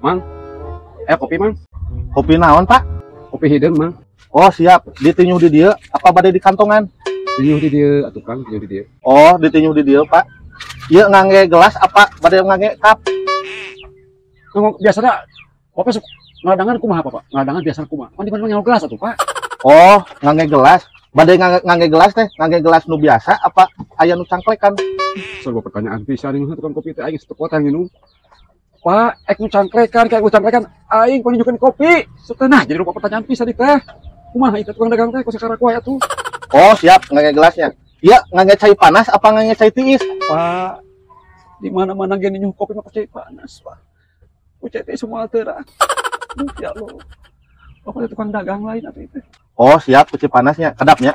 Mang, kopi mang. Kopi naon, Pak? Kopi hidung mang. Oh, siap. Ditinyuh di dieu apa bade di kantongan? Tinyuh di dia, atuh Kang, tinyuh di dia. Oh, ditinyuh di dieu, Pak. Ieu ngangge gelas apa bade ngangge cup? Biasanya kopi ngadangan kumaha apa, Pak? Ngadangan biasa kumaha. Kan di mana nyawa gelas atuh, Pak. Oh, ngangge gelas. Bade ngangge gelas teh, ngangge gelas nu biasa apa aya nu cangklekan? Sebuah pertanyaan pisan ini tukang kopi teh aing setepot yang minum. Pak, nu cangklekan, kayak nu cangklekan aing penunjukan kopi. Setengah jadi lupa pertanyaan pisan di teh. Kumaha itu tukang dagang teh ku sakara ku aya tuh. Oh, siap, ngangge gelasnya. Iya, ngangge cai panas apa ngangge cai tiis? Pak, di mana-mana gini nyuh kopi mah cai panas, Pak. Ku cai teh semua teu. Ya Allah. Apa tukang dagang lain atuh itu. Oh, siap, kuci panasnya, kedapnya.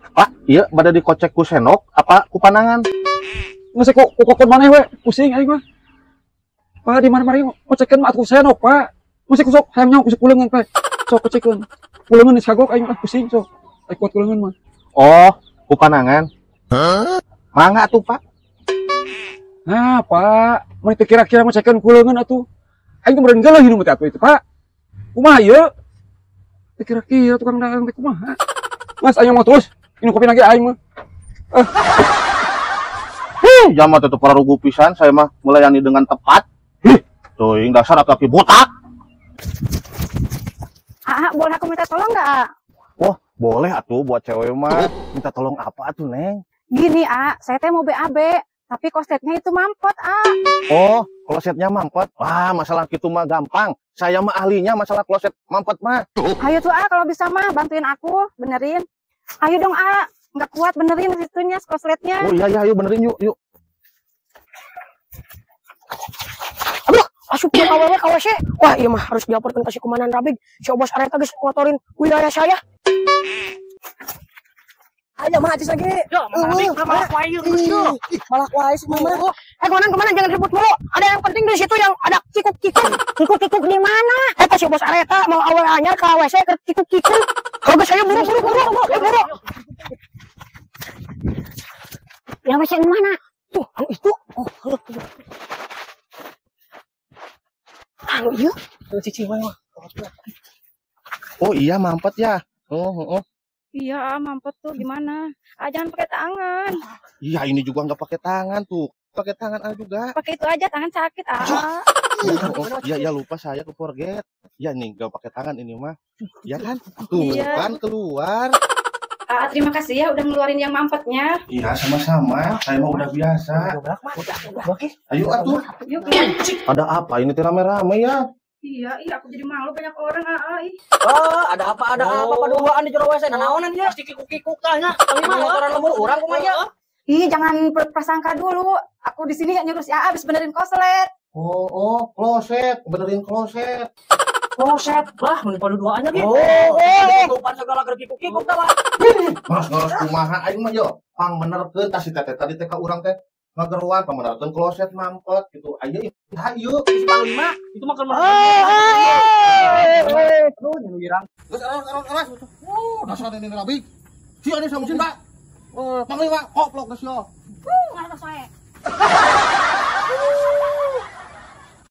Pak, iya pada dikocek ku senok apa ku panangan? Masih kok kokon maneh we, pusing aing mah. Pak, di mana-mana ngocekeun mah atuh senok, Pak. Masih kusok hayang nyawa kusuk kuleungan, Pak. Sok kocekeun. Kuleungan geus kagok aing mah pusing sok. Aing kuat kuleungan mah. Oh, ku panangan. Mangga tuh, Pak. Nah, Pak, mun teu kira-kira ngocekeun kuleungan atuh. Aing teh meureun geuleuh hinup teh atuh itu, Pak. Kumaha ieu? Teu kira-kira tukang dagang teh kumaha? Mas, aing mau terus. Minum kopi lagi aing mah. Jamat itu para rugu pisan, saya mah melayani dengan tepat. Tuh, yang dasar laki-laki botak. Boleh aku minta tolong nggak? Wah, boleh atuh buat cewek mah. Minta tolong apa atuh, Neng? Gini, saya teh mau BAB, tapi kosletnya itu mampet, Oh, klosetnya mampet. Wah, masalah gitu mah gampang. Saya mah ahlinya masalah kloset mampet mah. Ayo tuh, kalau bisa mah bantuin aku, benerin. Ayo dong, nggak kuat benerin situnya, kosletnya. Oh iya, ayo benerin yuk. Aduh, asup ke awalnya KWC. Wah, iya mah harus dilaporkan ke si Komandan Rabig. Si Obos Areta geus ngotorin wilayah saya. Ayo mah aja lagi. Yo, Rabig malah kuai terus yo. Malah kuai sih mama. Komandan jangan ribut mulu. Ada yang penting di situ yang ada kikuk-kikuk. Kikuk-kikuk di mana? Eta si Obos Areta mau awalnya ke KWC ke kikuk-kikuk. Kalau saya buru. Ya masih yang mana? Tuh, anu itu. Anu iya. Cici mah. Oh iya, mampet ya. Oh. Iya, mampet tuh gimana? Jangan pakai tangan. Iya, ini juga nggak pakai tangan tuh. Pakai tangan juga. Pakai itu aja, tangan sakit, Iya, lupa saya ke forget. Ya nih, nggak pakai tangan ini mah. Ya kan? Tuh, Iya. kan keluar. Terima kasih ya udah ngeluarin yang mampetnya. Iya, sama-sama. Saya mah udah biasa. Ayo atuh. Yuk. Ada apa? Ini teh rame-rame ya. Iya, aku jadi malu banyak orang, Ada apa paduaan di jero WC naonan ya? Kikuk-kikuk tanya. Kami mah motoran lembur urang kumaha. Ih, jangan berprasangka dulu. Aku di sini nyuruh si habis benerin koslet. Oh, kloset, benerin kloset. Kloset lah, mun paduaannya gitu. Lupa segala kikuk-kikuk tah. Mas kumaha aing mah yo. Pang benerkeun tah si teteh tadi teh ka urang teh ngageruan pamenerkeun kloset mampet gitu. Ayo Si Panglima itu makan Aduh, nyanu girang. Geus aras. Dasar ini Rabig. Si ani sama Cinta. Panglima koplok geus yo. Nggak ada saya.